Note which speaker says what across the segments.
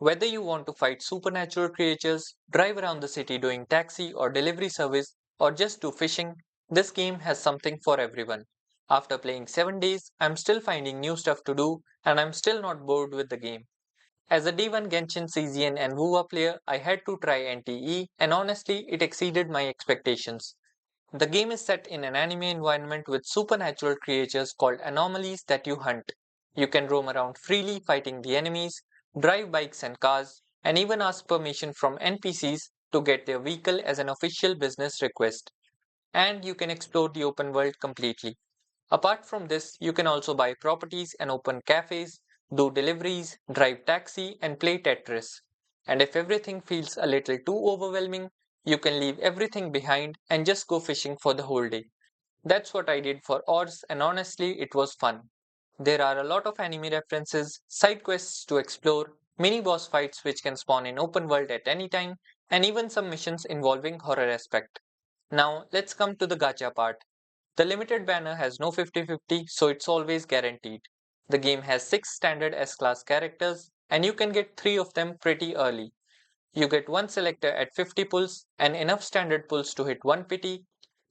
Speaker 1: Whether you want to fight supernatural creatures, drive around the city doing taxi or delivery service, or just do fishing, this game has something for everyone. After playing 7 days, I'm still finding new stuff to do and I'm still not bored with the game. As a D1 Genshin CZN and WoWA player, I had to try NTE and honestly, it exceeded my expectations. The game is set in an anime environment with supernatural creatures called anomalies that you hunt. You can roam around freely fighting the enemies, drive bikes and cars, and even ask permission from NPCs to get their vehicle as an official business request. And you can explore the open world completely. Apart from this, you can also buy properties and open cafes, do deliveries, drive taxi, and play Tetris. And if everything feels a little too overwhelming, you can leave everything behind and just go fishing for the whole day. That's what I did for Ors, and honestly, it was fun. There are a lot of anime references, side quests to explore, mini boss fights which can spawn in open world at any time, and even some missions involving horror aspect. Now, let's come to the gacha part. The limited banner has no 50-50, so it's always guaranteed. The game has 6 standard S-class characters, and you can get 3 of them pretty early. You get one selector at 50 pulls and enough standard pulls to hit 1 pity.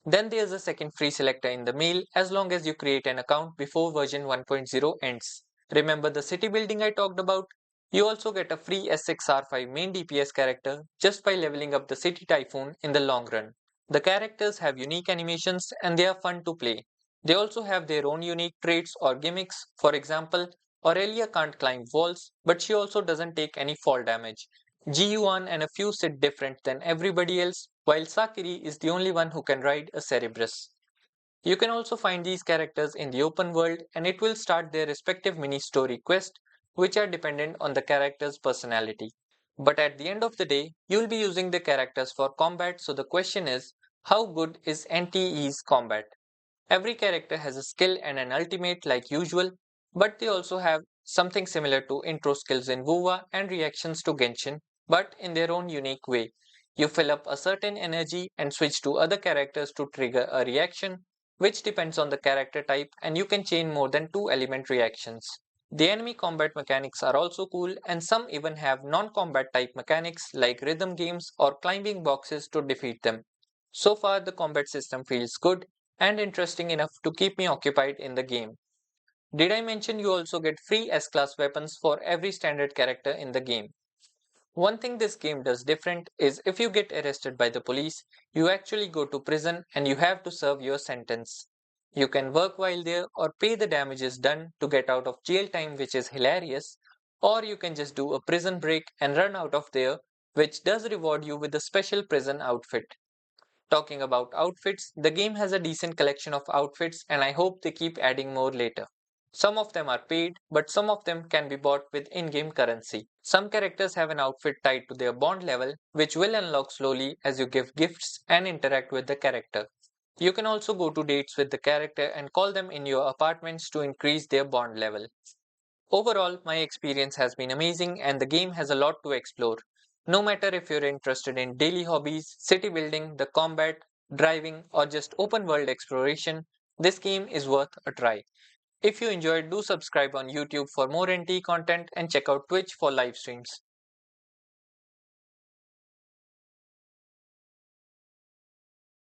Speaker 1: Then there's a second free selector in the mail as long as you create an account before version 1.0 ends. Remember the city building I talked about? You also get a free S6R5 main DPS character just by leveling up the city typhoon in the long run. The characters have unique animations and they are fun to play. They also have their own unique traits or gimmicks. For example, Aurelia can't climb walls, but she also doesn't take any fall damage. Ji-Yuan and a few sit different than everybody else, while Sakiri is the only one who can ride a Cerebrus. You can also find these characters in the open world and it will start their respective mini story quests, which are dependent on the character's personality. But at the end of the day, you'll be using the characters for combat, so the question is, how good is NTE's combat? Every character has a skill and an ultimate like usual, but they also have something similar to intro skills in WoWA and reactions to Genshin, but in their own unique way. You fill up a certain energy and switch to other characters to trigger a reaction, which depends on the character type, and you can chain more than 2 element reactions. The enemy combat mechanics are also cool, and some even have non-combat type mechanics like rhythm games or climbing boxes to defeat them. So far, the combat system feels good and interesting enough to keep me occupied in the game. Did I mention you also get free S-class weapons for every standard character in the game? One thing this game does different is if you get arrested by the police, you actually go to prison and you have to serve your sentence. You can work while there or pay the damages done to get out of jail time, which is hilarious, or you can just do a prison break and run out of there, which does reward you with a special prison outfit. Talking about outfits, the game has a decent collection of outfits and I hope they keep adding more later. Some of them are paid, but some of them can be bought with in-game currency. Some characters have an outfit tied to their bond level, which will unlock slowly as you give gifts and interact with the character. You can also go to dates with the character and call them in your apartments to increase their bond level. Overall, my experience has been amazing and the game has a lot to explore. No matter if you're interested in daily hobbies, city building, the combat, driving, or just open world exploration, this game is worth a try. If you enjoyed, do subscribe on YouTube for more NT content and check out Twitch for live streams.